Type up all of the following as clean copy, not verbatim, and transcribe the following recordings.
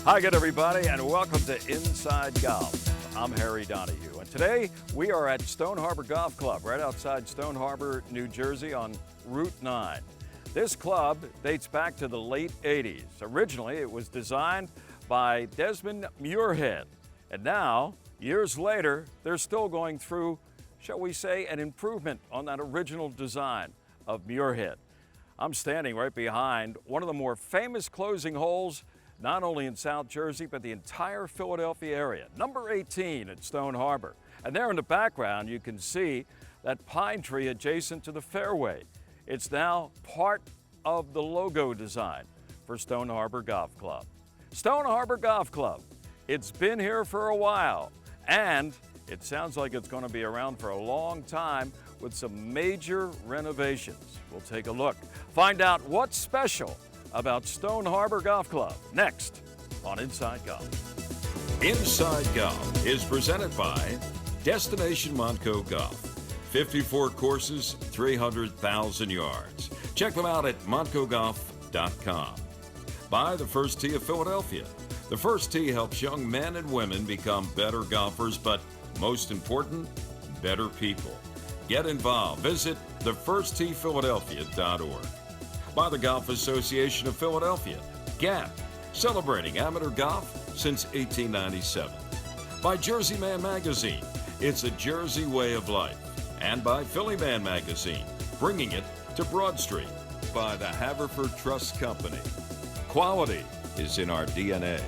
Hi again, everybody, and welcome to Inside Golf. I'm Harry Donahue, and today we are at Stone Harbor Golf Club, right outside Stone Harbor, New Jersey on Route 9. This club dates back to the late 80s. Originally, it was designed by Desmond Muirhead, and now, years later, they're still going through, shall we say, an improvement on that original design of Muirhead. I'm standing right behind one of the more famous closing holes not only in South Jersey, but the entire Philadelphia area, number 18 at Stone Harbor. And there in the background, you can see that pine tree adjacent to the fairway. It's now part of the logo design for Stone Harbor Golf Club. Stone Harbor Golf Club, it's been here for a while, and it sounds like it's going to be around for a long time with some major renovations. We'll take a look, find out what's special about Stone Harbor Golf Club, next on Inside Golf. Inside Golf is presented by Destination Montco Golf. 54 courses, 300,000 yards. Check them out at montcogolf.com. By the First Tee of Philadelphia. The First Tee helps young men and women become better golfers, but most important, better people. Get involved. Visit thefirsttphiladelphia.org. By the Golf Association of Philadelphia, GAP, celebrating amateur golf since 1897. By Jersey Man Magazine, it's a Jersey way of life. And by Philly Man Magazine, bringing it to Broad Street. By the Haverford Trust Company, quality is in our DNA.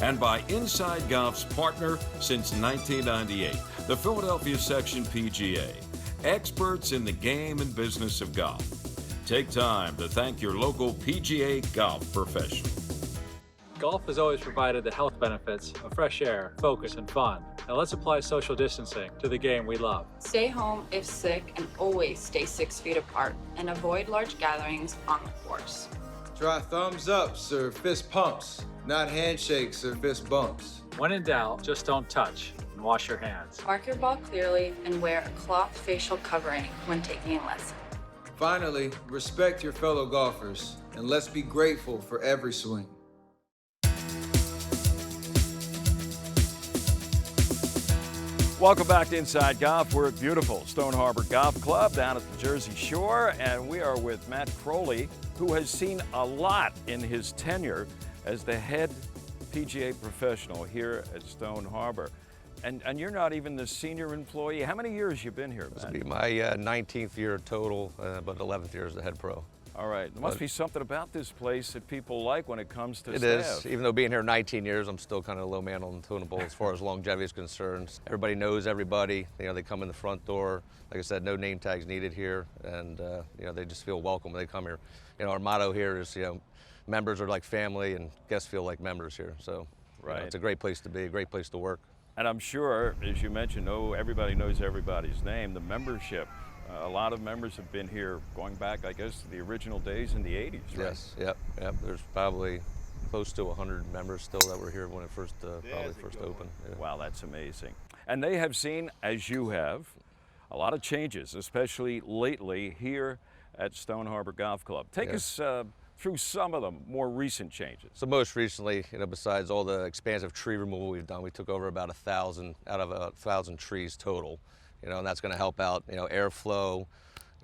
And by Inside Golf's partner since 1998, the Philadelphia Section PGA, experts in the game and business of golf. Take time to thank your local PGA golf professional. Golf has always provided the health benefits of fresh air, focus, and fun. Now let's apply social distancing to the game we love. Stay home if sick and always stay 6 feet apart and avoid large gatherings on the course. Try thumbs ups or fist pumps, not handshakes or fist bumps. When in doubt, just don't touch and wash your hands. Mark your ball clearly and wear a cloth facial covering when taking a lesson. Finally, respect your fellow golfers, and let's be grateful for every swing. Welcome back to Inside Golf. We're at beautiful Stone Harbor Golf Club down at the Jersey Shore, and we are with Matt Crowley, who has seen a lot in his tenure as the head PGA professional here at Stone Harbor. And you're not even the senior employee. How many years you been here, Matt? This will be my 19th year total, but 11th year as the head pro. All right. There must be something about this place that people like when it comes to staff. It is. Even though being here 19 years, I'm still kind of a low man on the totem pole as far as longevity is concerned. Everybody knows everybody. You know, they come in the front door. Like I said, no name tags needed here, and you know, they just feel welcome when they come here. You know, our motto here is, you know, members are like family, and guests feel like members here. So, right. You know, it's a great place to be, a great place to work. And I'm sure, as you mentioned, everybody knows everybody's name. The membership, a lot of members have been here going back, I guess, to the original days in the 80s, right? Yes, yep. There's probably close to 100 members still that were here when it first opened. Yeah. Wow, that's amazing. And they have seen, as you have, a lot of changes, especially lately here at Stone Harbor Golf Club. Take us through some of the more recent changes. So most recently, you know, besides all the expansive tree removal we've done, we took over about 1,000 out of 1,000 trees total. You know, and that's going to help out, you know, airflow,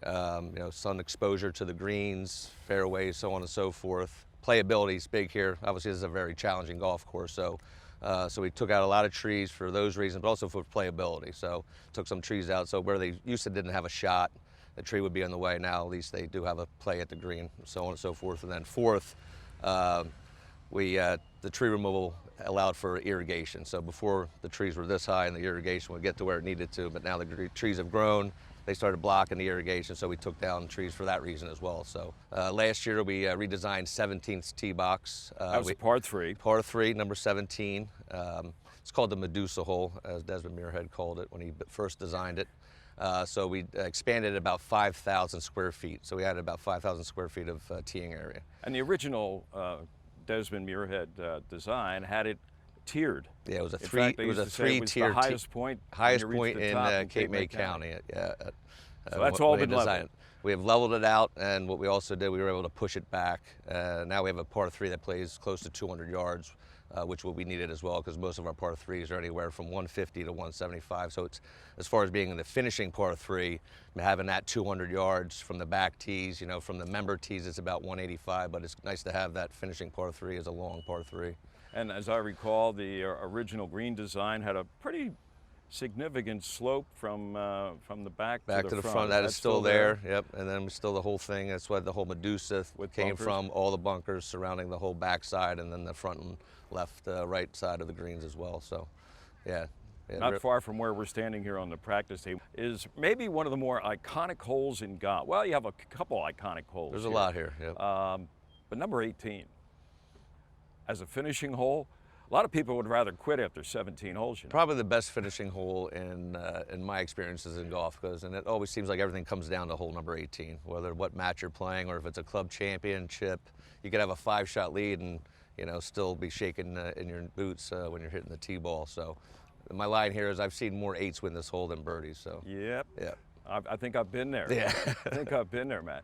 you know, sun exposure to the greens, fairways, so on and so forth. Playability is big here. Obviously, this is a very challenging golf course, so we took out a lot of trees for those reasons, but also for playability. So took some trees out, so where they used to didn't have a shot, the tree would be in the way. Now at least they do have a play at the green, so on and so forth. And then fourth, the tree removal allowed for irrigation. So before the trees were this high and the irrigation would get to where it needed to, but now the trees have grown, they started blocking the irrigation, so we took down trees for that reason as well. So last year we redesigned 17th tee box. That was a par 3. Par 3, number 17. It's called the Medusa hole, as Desmond Muirhead called it when he first designed it. So we expanded about 5,000 square feet. So we added about 5,000 square feet of teeing area. And the original Desmond Muirhead design had it tiered. Yeah, it was a three-tiered. The highest point in Cape May County. Yeah. So that's all been leveled. we have leveled it out, and what we also did, we were able to push it back. Now we have a par 3 that plays close to 200 yards, which what we needed as well, because most of our par 3s are anywhere from 150 to 175. So it's, as far as being in the finishing par 3, having that 200 yards from the back tees, from the member tees, it's about 185, but it's nice to have that finishing par 3 as a long par 3. And as I recall, the original green design had a pretty significant slope from the back to the front. That is still there. Yep. And then still the whole thing. That's why the whole Medusa came from, all the bunkers surrounding the whole backside, and then the front and left, right side of the greens as well. So, yeah. Not far from where we're standing here on the practice table is maybe one of the more iconic holes in golf. Well, you have a couple iconic holes. There's a lot here. Yep. But number 18, as a finishing hole, a lot of people would rather quit after 17 holes. Probably the best finishing hole in my experiences in golf, and it always seems like everything comes down to hole number 18, whether what match you're playing or if it's a club championship. You could have a 5-shot lead and still be shaking in your boots when you're hitting the tee ball. So my line here is I've seen more 8s win this hole than birdies. So yep. Yeah. I think I've been there. Yeah. I think I've been there, Matt.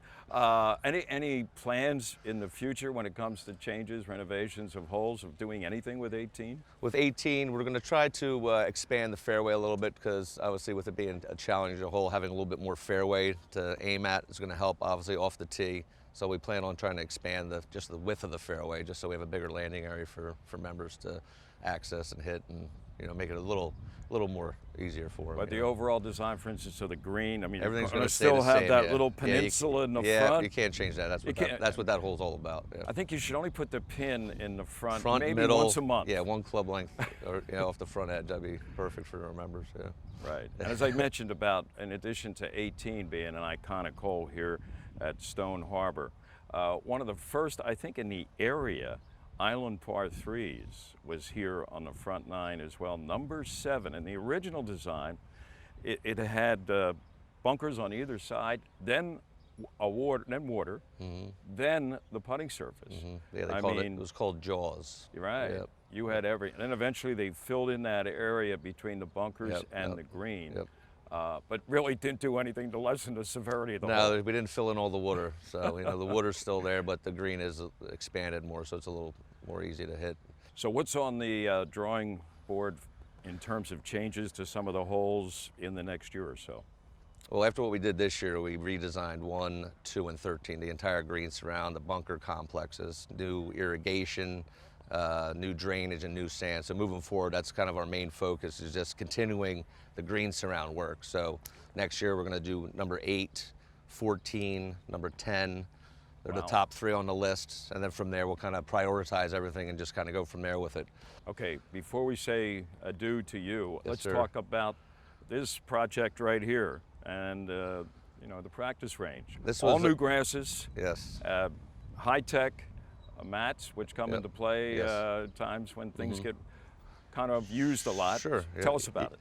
Any plans in the future when it comes to changes, renovations of holes, of doing anything with 18? With 18, we're going to try to expand the fairway a little bit, because obviously with it being a challenging hole, having a little bit more fairway to aim at is going to help, obviously, off the tee. So we plan on trying to expand just the width of the fairway, just so we have a bigger landing area for members to access and hit, and make it a little more easier for them. But the overall design, for instance, of the green, I mean, everything's going to stay still the have same, that yeah. little peninsula in the front. Yeah, you can't change that. That's what that hole's all about. Yeah. I think you should only put the pin in the front maybe middle, once a month. Yeah, one club length or, off the front edge. That'd be perfect for our members. Yeah. Right. And as I mentioned about, in addition to 18 being an iconic hole here at Stone Harbor, one of the first, I think, in the area, island par 3s was here on the front 9 as well. Number 7 in the original design, it had bunkers on either side, then water, Mm-hmm. then the putting surface. Mm-hmm. Yeah, it was called Jaws. You're right. Yep. You had and then eventually they filled in that area between the bunkers and the green. Yep. But really didn't do anything to lessen the severity of the hole. No, we didn't fill in all the water. So, the water's still there, but the green is expanded more, so it's a little more easy to hit. So what's on the drawing board in terms of changes to some of the holes in the next year or so? Well, after what we did this year, we redesigned 1, 2, and 13, the entire green surround, the bunker complexes, new irrigation, new drainage, and new sand. So moving forward, that's kind of our main focus, is just continuing the green surround work. So next year we're going to do number 8, 14, number 10. They're the top 3 on the list, and then from there we'll kind of prioritize everything and just kind of go from there with it. Okay, before we say adieu to you, Yes, let's sir. talk about this project right here and the practice range. This all was new grasses. Yes. High-tech mats, which come into play times when things get kind of used a lot. Sure. Tell us about it.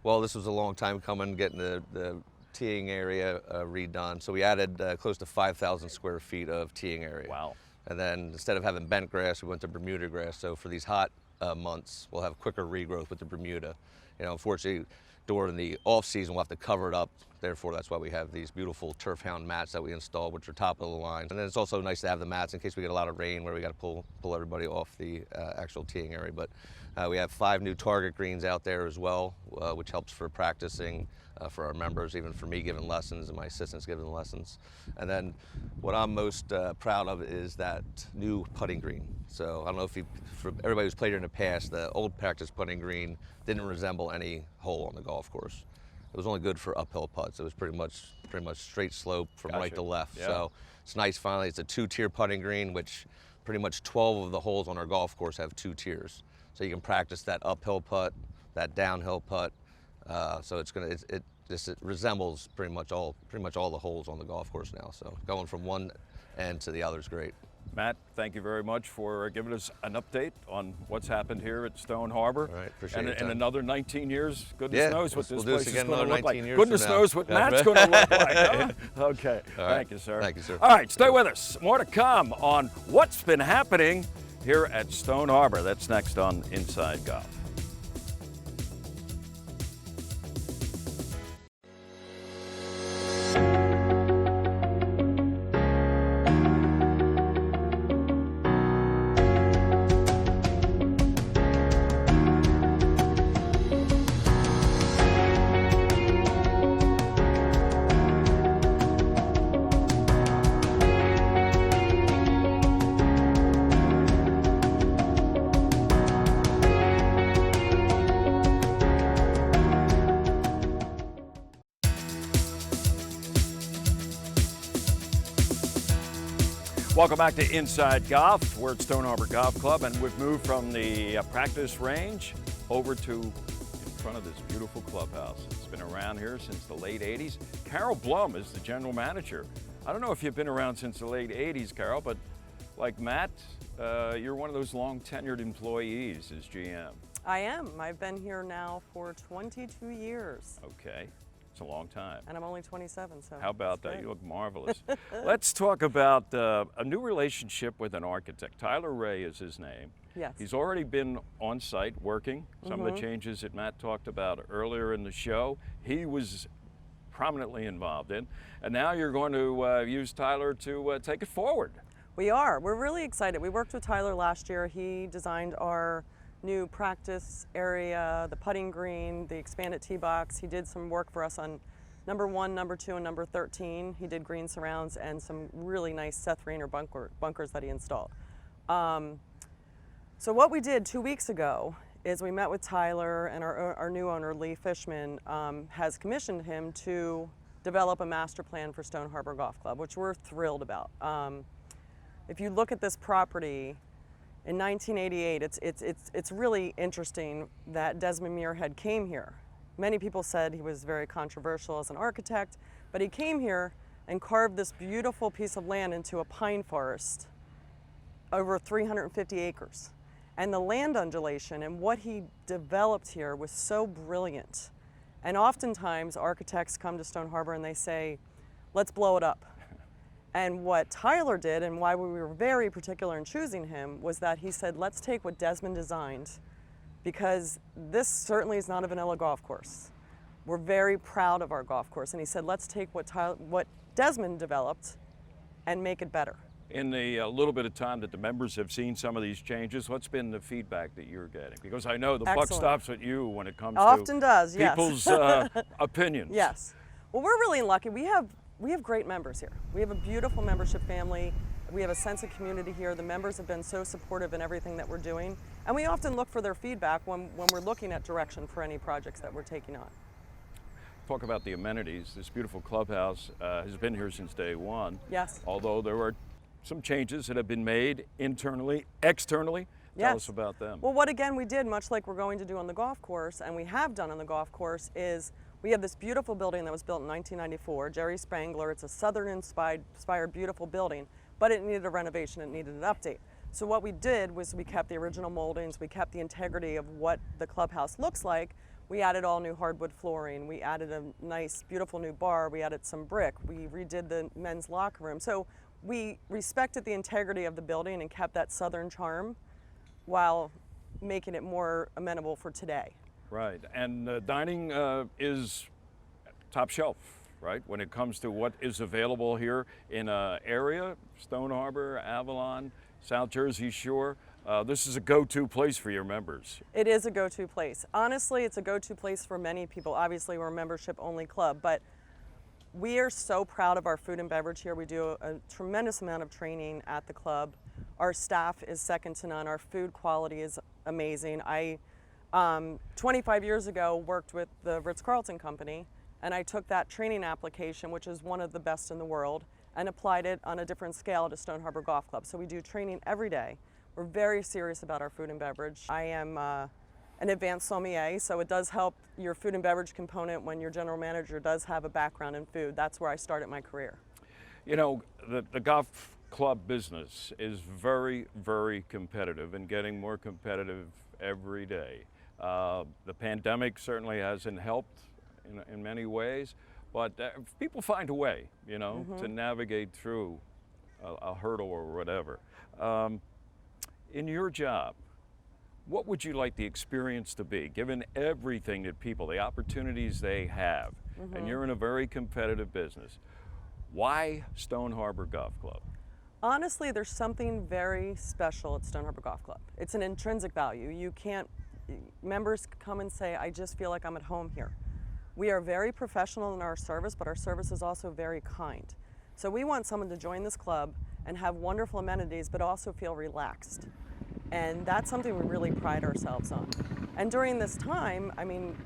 Well, this was a long time coming, getting the teeing area redone. So we added close to 5,000 square feet of teeing area. Wow. And then instead of having bent grass, we went to Bermuda grass. So for these hot months, we'll have quicker regrowth with the Bermuda. Unfortunately, during the off season, we'll have to cover it up. Therefore, that's why we have these beautiful turf hound mats that we installed, which are top of the line. And then it's also nice to have the mats in case we get a lot of rain where we got to pull everybody off the actual teeing area. But we have 5 new target greens out there as well, which helps for practicing for our members, even for me giving lessons and my assistants giving lessons. And then what I'm most proud of is that new putting green. So I don't know if for everybody who's played here in the past, the old practice putting green didn't resemble any hole on the golf course. It was only good for uphill putts. It was pretty much straight slope from right to left. Yeah. So it's nice finally. It's a 2-tier putting green, which pretty much 12 of the holes on our golf course have 2 tiers. So you can practice that uphill putt, that downhill putt. So it resembles pretty much all the holes on the golf course now. So going from one end to the other is great. Matt, thank you very much for giving us an update on what's happened here at Stone Harbor. All right, appreciate and your in time. another 19 years, goodness knows what this we'll place do is this again going to another look like. 19 years Goodness from now. knows what Matt's going to look like. Huh? Okay, All right. Thank you, sir. Thank you, sir. All right, stay with us. More to come on what's been happening here at Stone Harbor. That's next on Inside Golf. Welcome back to Inside Golf. We're at Stone Harbor Golf Club, and we've moved from the practice range over to in front of this beautiful clubhouse. It's been around here since the late 80s. Carol Blum is the general manager. I don't know if you've been around since the late 80s, Carol, but like Matt, you're one of those long-tenured employees as GM. I am. I've been here now for 22 years. Okay. It's a long time. And I'm only 27, so. How about that? You look marvelous. Let's talk about a new relationship with an architect. Tyler Ray is his name. Yes. He's already been on site working. Some of the changes that Matt talked about earlier in the show, he was prominently involved in. And now you're going to use Tyler to take it forward. We are. We're really excited. We worked with Tyler last year. He designed our new practice area, the putting green, the expanded tee box. He did some work for us on number 1, number 2, and number 13. He did green surrounds and some really nice Seth Rayner bunkers that he installed. So what we did 2 weeks ago is we met with Tyler, and our new owner, Lee Fishman, has commissioned him to develop a master plan for Stone Harbor Golf Club, which we're thrilled about. If you look at this property, in 1988, it's really interesting that Desmond Muirhead came here. Many people said he was very controversial as an architect, but he came here and carved this beautiful piece of land into a pine forest over 350 acres. And the land undulation and what he developed here was so brilliant. And oftentimes architects come to Stone Harbor and they say, let's blow it up. And what Tyler did, and why we were very particular in choosing him, was that he said, let's take what Desmond designed, because this certainly is not a vanilla golf course. We're very proud of our golf course. And he said, let's take what Desmond developed and make it better. In the little bit of time that the members have seen some of these changes, what's been the feedback that you're getting? Because I know the buck stops at you when it comes Often to does, yes. people's opinions. Yes. Well, we're really lucky. We have great members here. We have a beautiful membership family. We have a sense of community here. The members have been so supportive in everything that we're doing. And we often look for their feedback when we're looking at direction for any projects that we're taking on. Talk about the amenities. This beautiful clubhouse has been here since day one. Yes. Although there are some changes that have been made internally, externally. Yes. Tell us about them. Well, what again we did, much like we're going to do on the golf course, and we have done on the golf course, is we have this beautiful building that was built in 1994, Jerry Spangler. It's a Southern-inspired beautiful building, but it needed a renovation, it needed an update. So what we did was we kept the original moldings, we kept the integrity of what the clubhouse looks like. We added all new hardwood flooring, we added a nice, beautiful new bar, we added some brick, we redid the men's locker room. So we respected the integrity of the building and kept that Southern charm while making it more amenable for today. Right, and dining is top shelf, right? When it comes to what is available here in an area, Stone Harbor, Avalon, South Jersey Shore, this is a go-to place for your members. It is a go-to place. Honestly, it's a go-to place for many people. Obviously, we're a membership-only club, but we are so proud of our food and beverage here. We do a tremendous amount of training at the club. Our staff is second to none. Our food quality is amazing. I 25 years ago worked with the Ritz-Carlton Company, and I took that training application, which is one of the best in the world, and applied it on a different scale to Stone Harbor Golf Club. So we do training every day. We're very serious about our food and beverage. I am an advanced sommelier, so it does help your food and beverage component when your general manager does have a background in food. That's where I started my career. You know, the golf club business is very, very competitive and getting more competitive every day. The pandemic certainly hasn't helped in many ways, but people find a way, you know, to navigate through a hurdle or whatever. In your job, what would you like the experience to be, given everything that people, the opportunities they have, and you're in a very competitive business? Why Stone Harbor Golf Club? Honestly, there's something very special at Stone Harbor Golf Club. It's an intrinsic value. Members come and say, I just feel like I'm at home here. We are very professional in our service, but our service is also very kind. So we want someone to join this club and have wonderful amenities, but also feel relaxed. And that's something we really pride ourselves on. And during this time, I mean,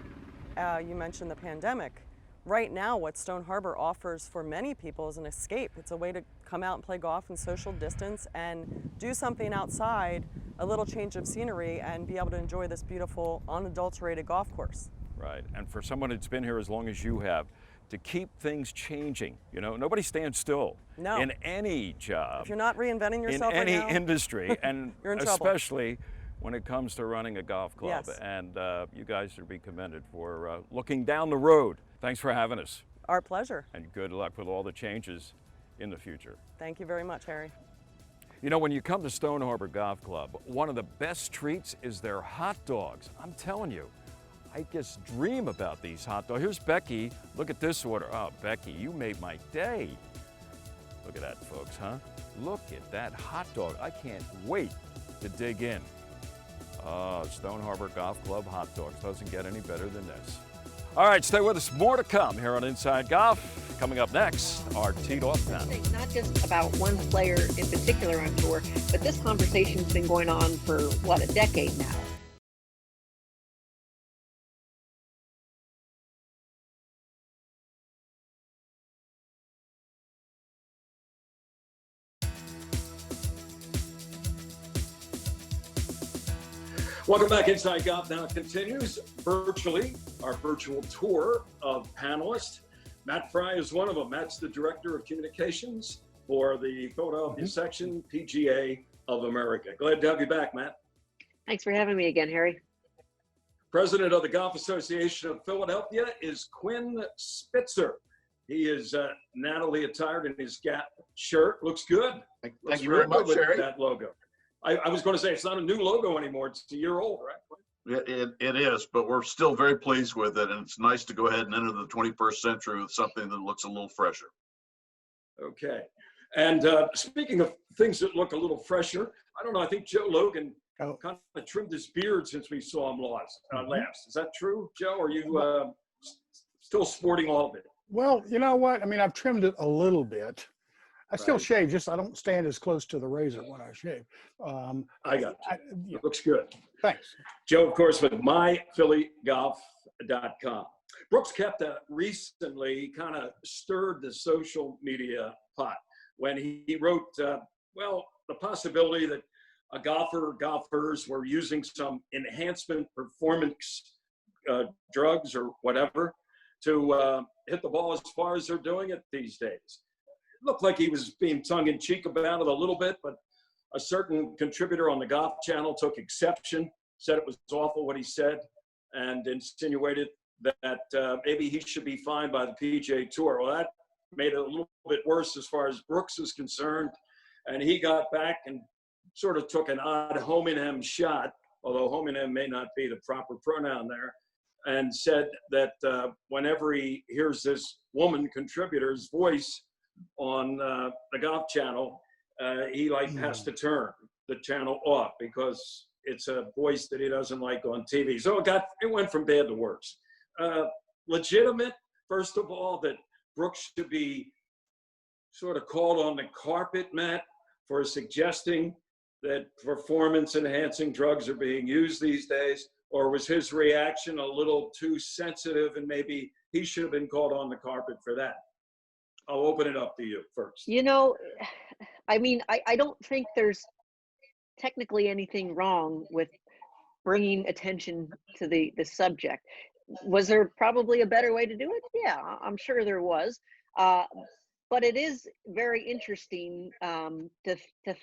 you mentioned the pandemic, right now what Stone Harbor offers for many people is an escape. It's a way to come out and play golf and social distance and do something outside, a little change of scenery, and be able to enjoy this beautiful, unadulterated golf course. Right, and for someone that's been here as long as you have, to keep things changing, you know, nobody stands still. No. In any job. If you're not reinventing yourself in any right now, industry, and you're in trouble. especially when it comes to running a golf club. Yes. And you guys are to be commended for looking down the road. Thanks for having us. Our pleasure. And good luck with all the changes in the future. Thank you very much, Harry. You know, when you come to Stone Harbor Golf Club, one of the best treats is their hot dogs. I'm telling you, I just dream about these hot dogs. Here's Becky. Look at this order. Oh, Becky, you made my day. Look at that, folks, huh? Look at that hot dog. I can't wait to dig in. Oh, Stone Harbor Golf Club hot dogs. Doesn't get any better than this. All right, stay with us. More to come here on Inside Golf. Coming up next, our teed off panel. Not just about one player in particular on tour, but this conversation's been going on for, what, a decade now. Welcome back. Inside Golf now continues virtually, our virtual tour of panelists. Matt Fry is one of them. Matt's the Director of Communications for the Philadelphia section, PGA of America. Glad to have you back, Matt. Thanks for having me again, Harry. President of the Golf Association of Philadelphia is Quinn Spitzer. He is Natalie attired in his Gap shirt. Looks good. Thank you very much, Harry. That logo. I was going to say it's not a new logo anymore. It's a year old, right? It is, but we're still very pleased with it, and it's nice to go ahead and enter the 21st century with something that looks a little fresher. Okay. And speaking of things that look a little fresher, I don't know, I think Joe Logan kind of trimmed his beard since we saw him last. Is that true, Joe? Or are you still sporting all of it? Well, you know what? I mean, I've trimmed it a little bit. I still shave, just I don't stand as close to the razor when I shave. I got you. It looks good. Thanks. Joe, of course, with myphillygolf.com. Brooks Koepka recently kind of stirred the social media pot when he wrote, the possibility that golfers were using some enhancement performance drugs or whatever to hit the ball as far as they're doing it these days. Looked like he was being tongue-in-cheek about it a little bit, but a certain contributor on the Golf Channel took exception, said it was awful what he said, and insinuated that maybe he should be fined by the PGA Tour. Well, that made it a little bit worse as far as Brooks is concerned, and he got back and sort of took an ad hominem shot, although hominem may not be the proper pronoun there, and said that whenever he hears this woman contributor's voice on the Golf Channel, he has to turn the channel off because it's a voice that he doesn't like on TV. So it went from bad to worse. Legitimate, first of all, that Brooks should be sort of called on the carpet, Matt, for suggesting that performance-enhancing drugs are being used these days, or was his reaction a little too sensitive and maybe he should have been called on the carpet for that? I'll open it up to you first. You know, I mean, I don't think there's technically anything wrong with bringing attention to the subject. Was there probably a better way to do it? Yeah, I'm sure there was. But it is very interesting to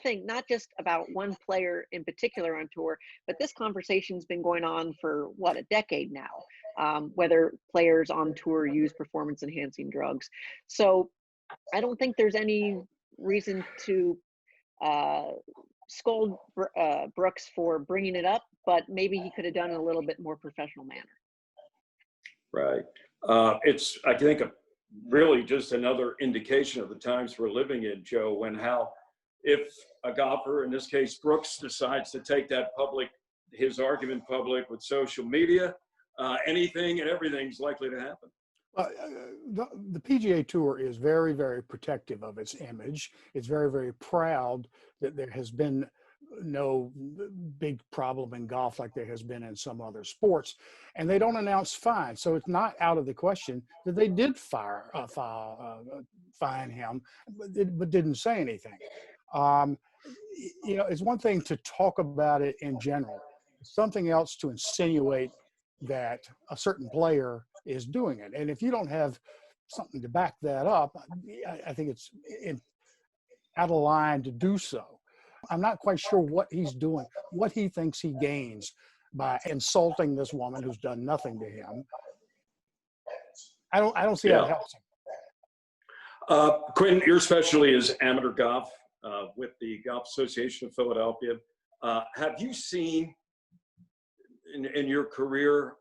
think not just about one player in particular on tour, but this conversation's been going on for, what, a decade now, whether players on tour use performance-enhancing drugs. So I don't think there's any reason to scold Brooks for bringing it up, but maybe he could have done it in a little bit more professional manner. Right. It's, I think, really just another indication of the times we're living in, Joe, if a golfer, in this case Brooks, decides to take that his argument public with social media, anything and everything's likely to happen. The PGA Tour is very, very protective of its image. It's very, very proud that there has been no big problem in golf like there has been in some other sports, and they don't announce fines. So it's not out of the question that they did fine him, but didn't say anything. Um, it's one thing to talk about it in general. It's something else to insinuate that a certain player is doing it. And if you don't have something to back that up, I think it's out of line to do so. I'm not quite sure what he's doing, what he thinks he gains by insulting this woman who's done nothing to him. I don't see how it helps him. Quinn, your specialty is amateur golf with the Golf Association of Philadelphia. Have you seen in your career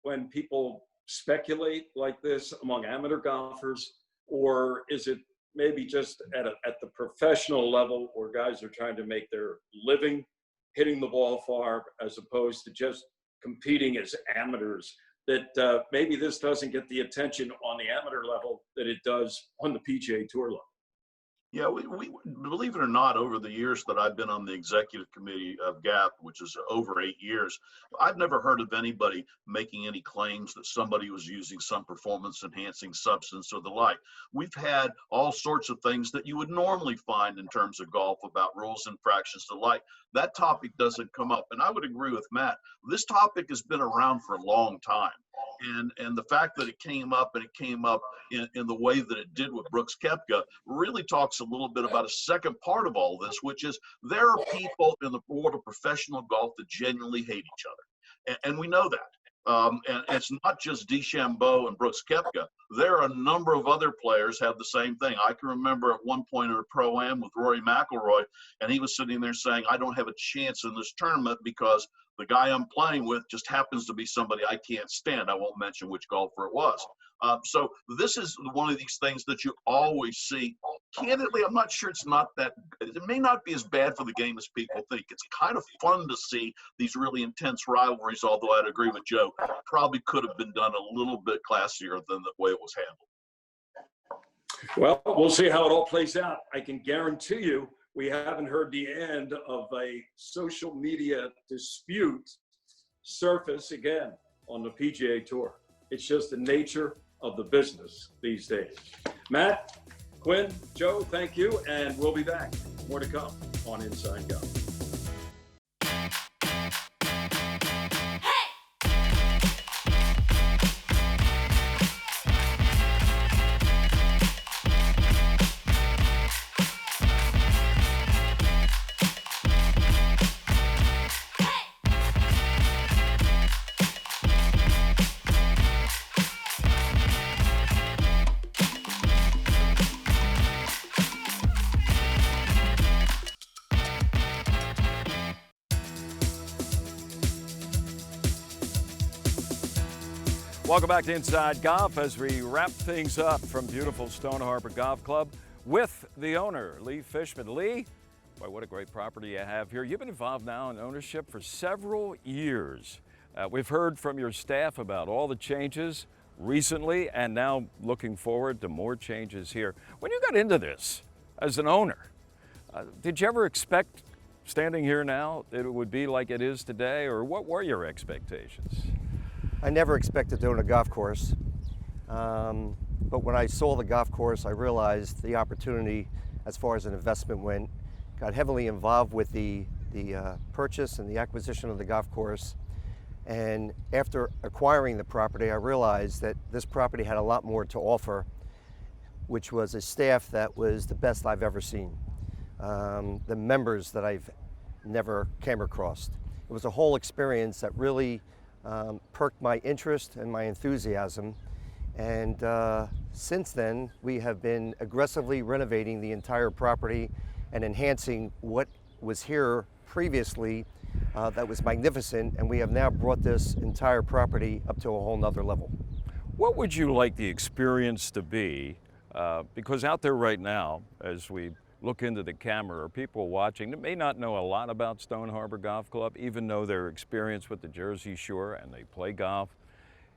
when people speculate like this among amateur golfers, or is it maybe just at the professional level where guys are trying to make their living hitting the ball far as opposed to just competing as amateurs, that maybe this doesn't get the attention on the amateur level that it does on the PGA Tour level? Yeah, we believe it or not, over the years that I've been on the executive committee of GAP, which is over 8 years, I've never heard of anybody making any claims that somebody was using some performance enhancing substance or the like. We've had all sorts of things that you would normally find in terms of golf about rules, infractions, the like. That topic doesn't come up. And I would agree with Matt. This topic has been around for a long time. And the fact that it came up in the way that it did with Brooks Koepka really talks a little bit about a second part of all this, which is there are people in the world of professional golf that genuinely hate each other. And we know that. And it's not just DeChambeau and Brooks Koepka. There are a number of other players have the same thing. I can remember at one point in a Pro-Am with Rory McIlroy, and he was sitting there saying, I don't have a chance in this tournament because the guy I'm playing with just happens to be somebody I can't stand. I won't mention which golfer it was. So this is one of these things that you always see. Candidly, I'm not sure it may not be as bad for the game as people think. It's kind of fun to see these really intense rivalries, although I'd agree with Joe, probably could have been done a little bit classier than the way it was handled. Well, we'll see how it all plays out. I can guarantee you we haven't heard the end of a social media dispute surface again on the PGA Tour. It's just the nature of the business these days. Matt, Quinn, Joe, thank you, and we'll be back. More to come on Inside Golf. Welcome back to Inside Golf as we wrap things up from beautiful Stone Harbor Golf Club with the owner, Lee Fishman. Lee, boy, what a great property you have here. You've been involved now in ownership for several years. We've heard from your staff about all the changes recently and now looking forward to more changes here. When you got into this as an owner, did you ever expect standing here now that it would be like it is today, or what were your expectations? I never expected to own a golf course, but when I saw the golf course, I realized the opportunity as far as an investment went. Got heavily involved with the purchase and the acquisition of the golf course, and after acquiring the property, I realized that this property had a lot more to offer, which was a staff that was the best I've ever seen, the members that I've never came across. It was a whole experience that really perked my interest and my enthusiasm, and since then we have been aggressively renovating the entire property and enhancing what was here previously that was magnificent, and we have now brought this entire property up to a whole nother level. What would you like the experience to be? Because out there right now, as we look into the camera, are people watching that may not know a lot about Stone Harbor Golf Club, even know their experience with the Jersey Shore and they play golf.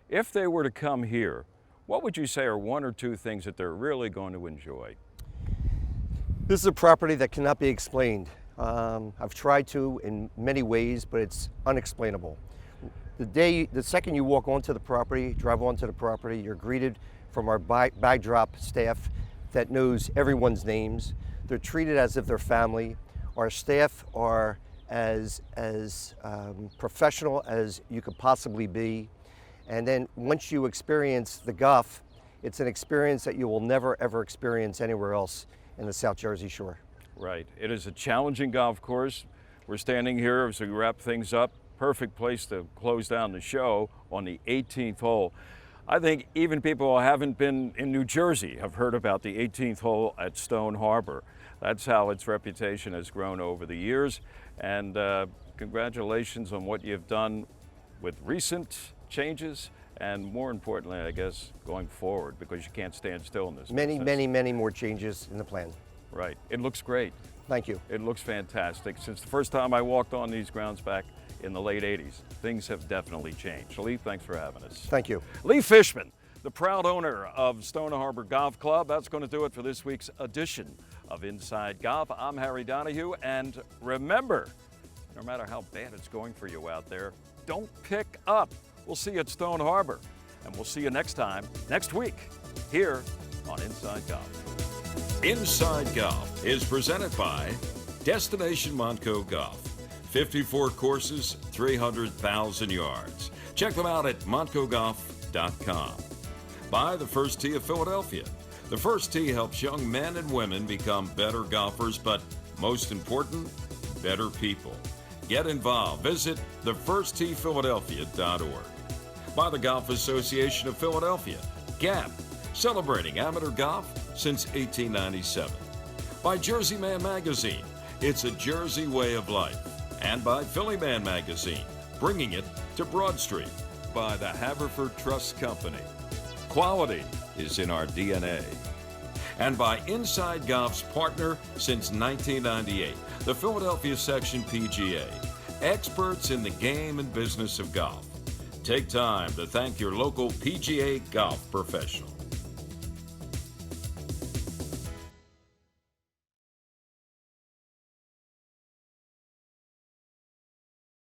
If they were to come here, what would you say are one or two things that they're really going to enjoy? This is a property that cannot be explained. I've tried to in many ways, but it's unexplainable. The second you walk onto the property, drive onto the property, you're greeted from our bag drop staff that knows everyone's names. They're treated as if they're family. Our staff are as professional as you could possibly be. And then once you experience the golf, it's an experience that you will never ever experience anywhere else in the South Jersey Shore. Right. It is a challenging golf course. We're standing here as we wrap things up. Perfect place to close down the show on the 18th hole. I think even people who haven't been in New Jersey have heard about the 18th hole at Stone Harbor. That's how its reputation has grown over the years. And congratulations on what you've done with recent changes and, more importantly, I guess, going forward, because you can't stand still in this business. Many more changes in the plan. Right. It looks great. Thank you. It looks fantastic. Since the first time I walked on these grounds back in the late 80s, things have definitely changed. Lee, thanks for having us. Thank you. Lee Fishman, the proud owner of Stone Harbor Golf Club. That's going to do it for this week's edition of Inside Golf. I'm Harry Donahue, and remember, no matter how bad it's going for you out there, don't pick up. We'll see you at Stone Harbor, and we'll see you next time, next week, here on Inside Golf. Inside Golf is presented by Destination Montco Golf. 54 courses, 300,000 yards. Check them out at montcogolf.com. By the First Tee of Philadelphia. The First Tee helps young men and women become better golfers, but most important, better people. Get involved. Visit thefirsttphiladelphia.org. By the Golf Association of Philadelphia, GAP, celebrating amateur golf since 1897. By Jersey Man Magazine, it's a Jersey way of life. And by Philly Man Magazine, bringing it to Broad Street. By the Haverford Trust Company. Quality is in our DNA. And by Inside Golf's partner since 1998, the Philadelphia Section PGA. Experts in the game and business of golf. Take time to thank your local PGA golf professional.